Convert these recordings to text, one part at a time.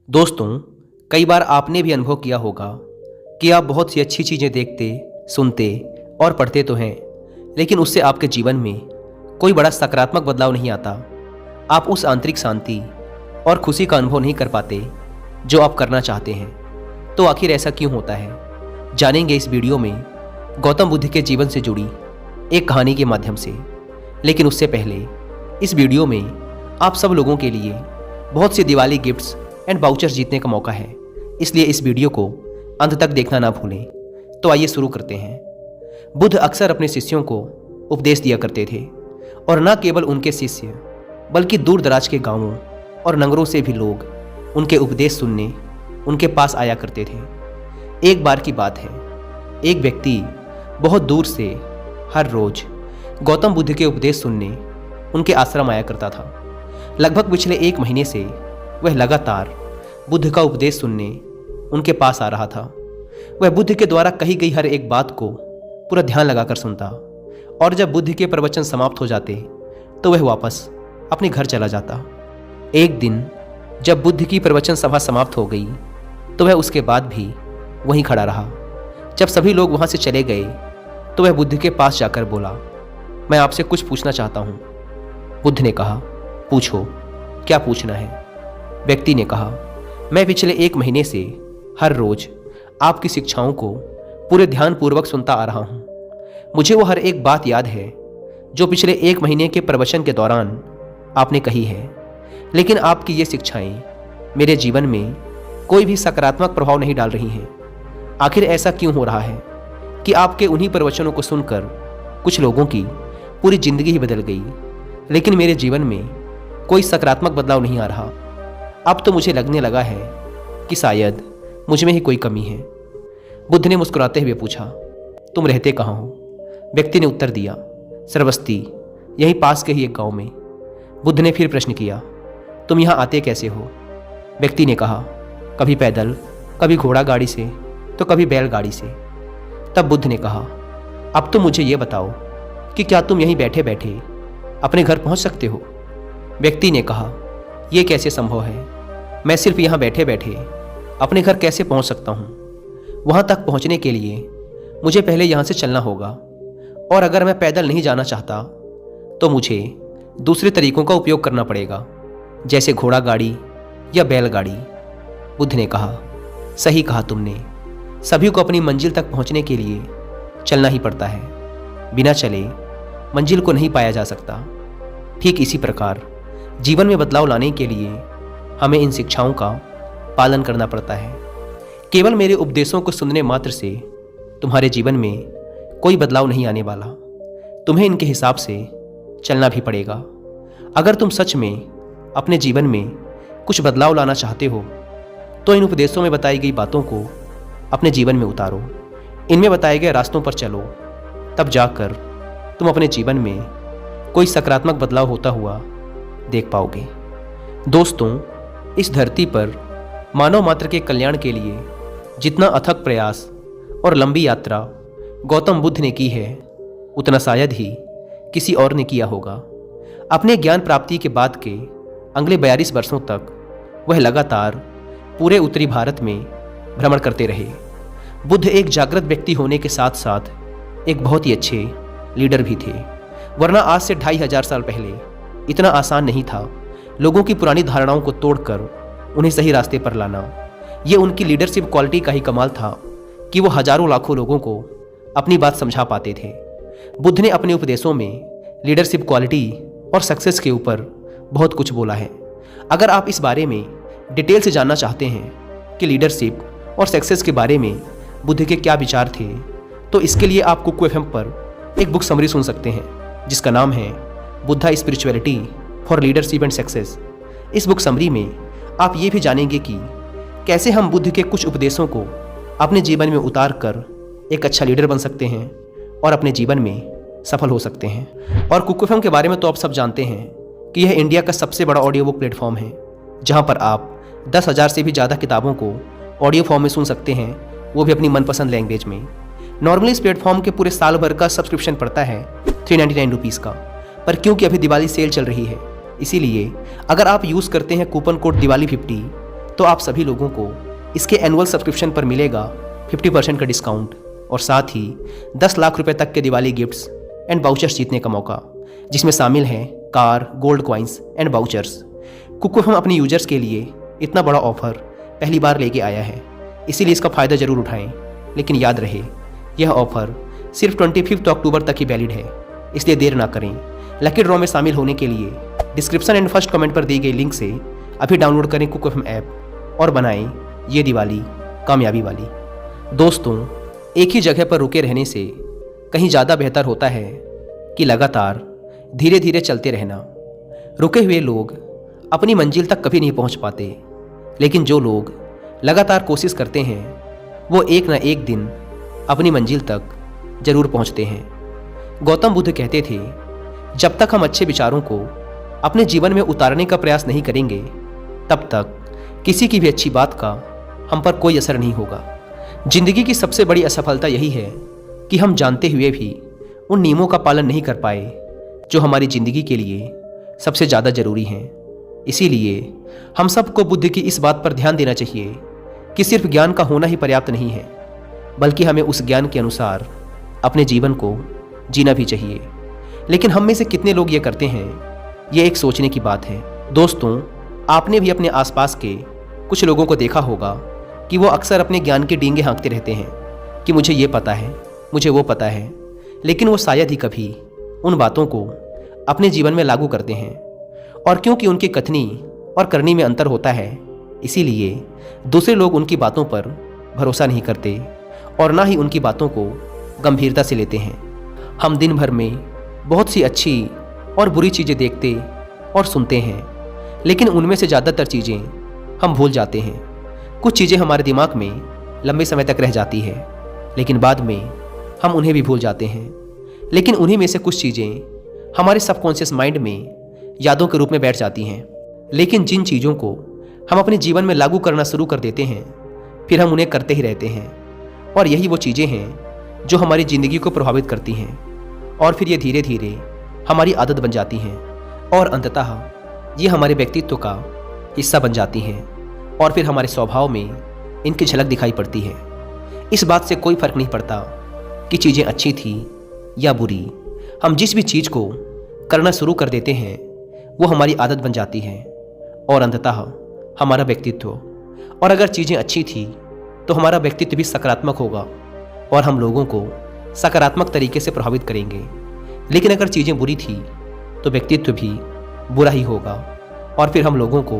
दोस्तों, कई बार आपने भी अनुभव किया होगा कि आप बहुत सी अच्छी चीज़ें देखते, सुनते और पढ़ते तो हैं, लेकिन उससे आपके जीवन में कोई बड़ा सकारात्मक बदलाव नहीं आता। आप उस आंतरिक शांति और खुशी का अनुभव नहीं कर पाते जो आप करना चाहते हैं। तो आखिर ऐसा क्यों होता है, जानेंगे इस वीडियो में गौतम बुद्ध के जीवन से जुड़ी एक कहानी के माध्यम से। लेकिन उससे पहले इस वीडियो में आप सब लोगों के लिए बहुत सी दिवाली गिफ्ट्स एंड वाउचर्स जीतने का मौका है, इसलिए इस वीडियो को अंत तक देखना ना भूलें। तो आइए शुरू करते हैं। बुद्ध अक्सर अपने शिष्यों को उपदेश दिया करते थे, और न केवल उनके शिष्य बल्कि दूर दराज के गांवों और नगरों से भी लोग उनके उपदेश सुनने उनके पास आया करते थे। एक बार की बात है, एक व्यक्ति बहुत दूर से हर रोज गौतम बुद्ध के उपदेश सुनने उनके आश्रम आया करता था। लगभग पिछले 1 महीने से वह लगातार बुद्ध का उपदेश सुनने उनके पास आ रहा था। वह बुद्ध के द्वारा कही गई हर एक बात को पूरा ध्यान लगाकर सुनता, और जब बुद्ध के प्रवचन समाप्त हो जाते तो वह वापस अपने घर चला जाता। एक दिन जब बुद्ध की प्रवचन सभा समाप्त हो गई तो वह उसके बाद भी वहीं खड़ा रहा। जब सभी लोग वहां से चले गए तो वह बुद्ध के पास जाकर बोला, मैं आपसे कुछ पूछना चाहता हूँ। बुद्ध ने कहा, पूछो, क्या पूछना है? व्यक्ति ने कहा, मैं पिछले 1 महीने से हर रोज आपकी शिक्षाओं को पूरे ध्यानपूर्वक सुनता आ रहा हूँ। मुझे वो हर एक बात याद है जो पिछले 1 महीने के प्रवचन के दौरान आपने कही है, लेकिन आपकी ये शिक्षाएं मेरे जीवन में कोई भी सकारात्मक प्रभाव नहीं डाल रही हैं। आखिर ऐसा क्यों हो रहा है कि आपके उन्हीं प्रवचनों को सुनकर कुछ लोगों की पूरी जिंदगी ही बदल गई, लेकिन मेरे जीवन में कोई सकारात्मक बदलाव नहीं आ रहा। अब तो मुझे लगने लगा है कि शायद मुझ में ही कोई कमी है। बुद्ध ने मुस्कुराते हुए पूछा, तुम रहते कहाँ हो? व्यक्ति ने उत्तर दिया, सरबस्ती, यहीं पास के ही एक गांव में। बुद्ध ने फिर प्रश्न किया, तुम यहाँ आते कैसे हो? व्यक्ति ने कहा, कभी पैदल, कभी घोड़ा गाड़ी से, तो कभी बैलगाड़ी से। तब बुद्ध ने कहा, अब तो मुझे ये बताओ कि क्या तुम यहीं बैठे बैठे अपने घर पहुँच सकते हो? व्यक्ति ने कहा, यह कैसे संभव है? मैं सिर्फ यहाँ बैठे बैठे अपने घर कैसे पहुँच सकता हूँ? वहाँ तक पहुँचने के लिए मुझे पहले यहाँ से चलना होगा, और अगर मैं पैदल नहीं जाना चाहता तो मुझे दूसरे तरीकों का उपयोग करना पड़ेगा, जैसे घोड़ा गाड़ी या बैलगाड़ी। बुद्ध ने कहा, सही कहा तुमने। सभी को अपनी मंजिल तक पहुँचने के लिए चलना ही पड़ता है। बिना चले मंजिल को नहीं पाया जा सकता। ठीक इसी प्रकार जीवन में बदलाव लाने के लिए हमें इन शिक्षाओं का पालन करना पड़ता है। केवल मेरे उपदेशों को सुनने मात्र से तुम्हारे जीवन में कोई बदलाव नहीं आने वाला। तुम्हें इनके हिसाब से चलना भी पड़ेगा। अगर तुम सच में अपने जीवन में कुछ बदलाव लाना चाहते हो तो इन उपदेशों में बताई गई बातों को अपने जीवन में उतारो। इनमें बताए गए रास्तों पर चलो, तब जाकर तुम अपने जीवन में कोई सकारात्मक बदलाव होता हुआ देख पाओगे। दोस्तों, इस धरती पर मानव मात्र के कल्याण के लिए जितना अथक प्रयास और लंबी यात्रा गौतम बुद्ध ने की है, उतना शायद ही किसी और ने किया होगा। अपने ज्ञान प्राप्ति के बाद के अगले 42 वर्षों तक वह लगातार पूरे उत्तरी भारत में भ्रमण करते रहे। बुद्ध एक जागृत व्यक्ति होने के साथ साथ एक बहुत ही अच्छे लीडर भी थे, वरना आज से 2500 साल पहले इतना आसान नहीं था लोगों की पुरानी धारणाओं को तोड़कर उन्हें सही रास्ते पर लाना। ये उनकी लीडरशिप क्वालिटी का ही कमाल था कि वो हजारों लाखों लोगों को अपनी बात समझा पाते थे। बुद्ध ने अपने उपदेशों में लीडरशिप क्वालिटी और सक्सेस के ऊपर बहुत कुछ बोला है। अगर आप इस बारे में डिटेल से जानना चाहते हैं कि लीडरशिप और सक्सेस के बारे में बुद्ध के क्या विचार थे, तो इसके लिए आप कुकू एफएम पर एक बुक समरी सुन सकते हैं जिसका नाम है Buddha spirituality for leadership and success. इस बुक समरी में आप ये भी जानेंगे कि कैसे हम बुद्ध के कुछ उपदेशों को अपने जीवन में उतार कर एक अच्छा लीडर बन सकते हैं और अपने जीवन में सफल हो सकते हैं। और कुकू एफएम के बारे में तो आप सब जानते हैं कि यह इंडिया का सबसे बड़ा ऑडियो बुक प्लेटफॉर्म है, जहाँ पर आप 10,000 से भी ज़्यादा किताबों को ऑडियो फॉर्म में सुन सकते हैं, वो भी अपनी मनपसंद लैंग्वेज में। नॉर्मली इस प्लेटफॉर्म के पूरे साल भर का सब्सक्रिप्शन पड़ता है 399 रुपीज़ का, पर क्योंकि अभी दिवाली सेल चल रही है, इसीलिए अगर आप यूज़ करते हैं कूपन कोड दिवाली 50 तो आप सभी लोगों को इसके एनुअल सब्सक्रिप्शन पर मिलेगा 50% का डिस्काउंट और साथ ही 10 लाख रुपए तक के दिवाली गिफ्ट्स एंड बाउचर्स जीतने का मौका, जिसमें शामिल हैं car, gold coins and vouchers. Cook FM अपने यूजर्स के लिए इतना बड़ा ऑफर पहली बार लेके आया है, इसीलिए इसका फ़ायदा ज़रूर उठाएं। लेकिन याद रहे, यह ऑफर सिर्फ 25 अक्टूबर तक ही वैलिड है, इसलिए देर ना करें। लकी ड्रॉ में शामिल होने के लिए डिस्क्रिप्शन एंड फर्स्ट कमेंट पर दी गई लिंक से अभी डाउनलोड करें कुक एफएम ऐप और बनाएं ये दिवाली कामयाबी वाली। दोस्तों, एक ही जगह पर रुके रहने से कहीं ज़्यादा बेहतर होता है कि लगातार धीरे धीरे चलते रहना। रुके हुए लोग अपनी मंजिल तक कभी नहीं पहुंच पाते, लेकिन जो लोग लगातार कोशिश करते हैं वो एक ना एक दिन अपनी मंजिल तक जरूर पहुंचते हैं। गौतम बुद्ध कहते थे, जब तक हम अच्छे विचारों को अपने जीवन में उतारने का प्रयास नहीं करेंगे तब तक किसी की भी अच्छी बात का हम पर कोई असर नहीं होगा। जिंदगी की सबसे बड़ी असफलता यही है कि हम जानते हुए भी उन नियमों का पालन नहीं कर पाए जो हमारी ज़िंदगी के लिए सबसे ज़्यादा ज़रूरी हैं। इसीलिए हम सबको बुद्ध की इस बात पर ध्यान देना चाहिए कि सिर्फ ज्ञान का होना ही पर्याप्त नहीं है, बल्कि हमें उस ज्ञान के अनुसार अपने जीवन को जीना भी चाहिए। लेकिन हम में से कितने लोग ये करते हैं, ये एक सोचने की बात है। दोस्तों, आपने भी अपने आसपास के कुछ लोगों को देखा होगा कि वो अक्सर अपने ज्ञान के डींगे हाँकते रहते हैं कि मुझे ये पता है, मुझे वो पता है, लेकिन वो शायद ही कभी उन बातों को अपने जीवन में लागू करते हैं। और क्योंकि उनकी कथनी और करनी में अंतर होता है, इसीलिए दूसरे लोग उनकी बातों पर भरोसा नहीं करते और ना ही उनकी बातों को गंभीरता से लेते हैं। हम दिन भर में बहुत सी अच्छी और बुरी चीज़ें देखते और सुनते हैं, लेकिन उनमें से ज़्यादातर चीज़ें हम भूल जाते हैं। कुछ चीज़ें हमारे दिमाग में लंबे समय तक रह जाती है, लेकिन बाद में हम उन्हें भी भूल जाते हैं। लेकिन उन्हीं में से कुछ चीज़ें हमारे सबकॉन्शियस माइंड में यादों के रूप में बैठ जाती हैं। लेकिन जिन चीज़ों को हम अपने जीवन में लागू करना शुरू कर देते हैं, फिर हम उन्हें करते ही रहते हैं, और यही वो चीज़ें हैं जो हमारी ज़िंदगी को प्रभावित करती हैं, और फिर ये धीरे धीरे हमारी आदत बन जाती हैं, और अंततः ये हमारे व्यक्तित्व का हिस्सा बन जाती हैं, और फिर हमारे स्वभाव में इनकी झलक दिखाई पड़ती है। इस बात से कोई फर्क नहीं पड़ता कि चीज़ें अच्छी थी या बुरी, हम जिस भी चीज़ को करना शुरू कर देते हैं वो हमारी आदत बन जाती है और अंततः हमारा व्यक्तित्व। और अगर चीज़ें अच्छी थी तो हमारा व्यक्तित्व भी सकारात्मक होगा और हम लोगों को सकारात्मक तरीके से प्रभावित करेंगे। लेकिन अगर चीज़ें बुरी थी तो व्यक्तित्व भी बुरा ही होगा और फिर हम लोगों को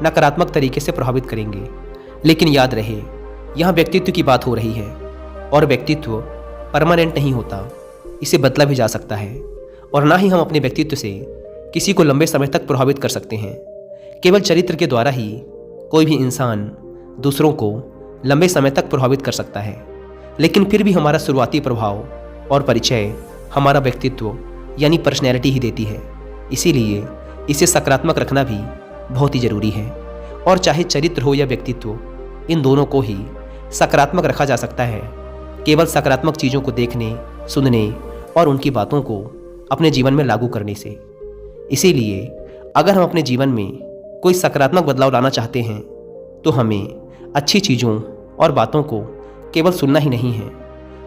नकारात्मक तरीके से प्रभावित करेंगे। लेकिन याद रहे, यहाँ व्यक्तित्व की बात हो रही है और व्यक्तित्व परमानेंट नहीं होता, इसे बदला भी जा सकता है, और ना ही हम अपने व्यक्तित्व से किसी को लंबे समय तक प्रभावित कर सकते हैं। केवल चरित्र के द्वारा ही कोई भी इंसान दूसरों को लंबे समय तक प्रभावित कर सकता है, लेकिन फिर भी हमारा शुरुआती प्रभाव और परिचय हमारा व्यक्तित्व यानी पर्सनैलिटी ही देती है। इसीलिए इसे सकारात्मक रखना भी बहुत ही ज़रूरी है, और चाहे चरित्र हो या व्यक्तित्व, इन दोनों को ही सकारात्मक रखा जा सकता है केवल सकारात्मक चीज़ों को देखने, सुनने और उनकी बातों को अपने जीवन में लागू करने से। इसीलिए अगर हम अपने जीवन में कोई सकारात्मक बदलाव लाना चाहते हैं तो हमें अच्छी चीज़ों और बातों को केवल सुनना ही नहीं है,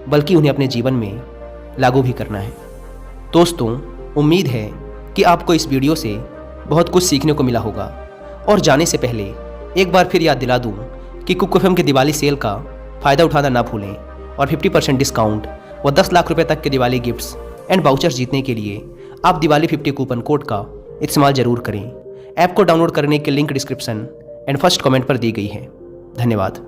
बल्कि उन्हें अपने जीवन में लागू भी करना है। दोस्तों, उम्मीद है कि आपको इस वीडियो से बहुत कुछ सीखने को मिला होगा, और जाने से पहले एक बार फिर याद दिला दूं कि कुक एफएम के दिवाली सेल का फ़ायदा उठाना ना भूलें, और 50% डिस्काउंट व 10 लाख रुपए तक के दिवाली गिफ्ट्स एंड बाउचर्स जीतने के लिए आप दिवाली 50 कूपन कोड का इस्तेमाल ज़रूर करें। ऐप को डाउनलोड करने की link description and first comment पर दी गई है। धन्यवाद।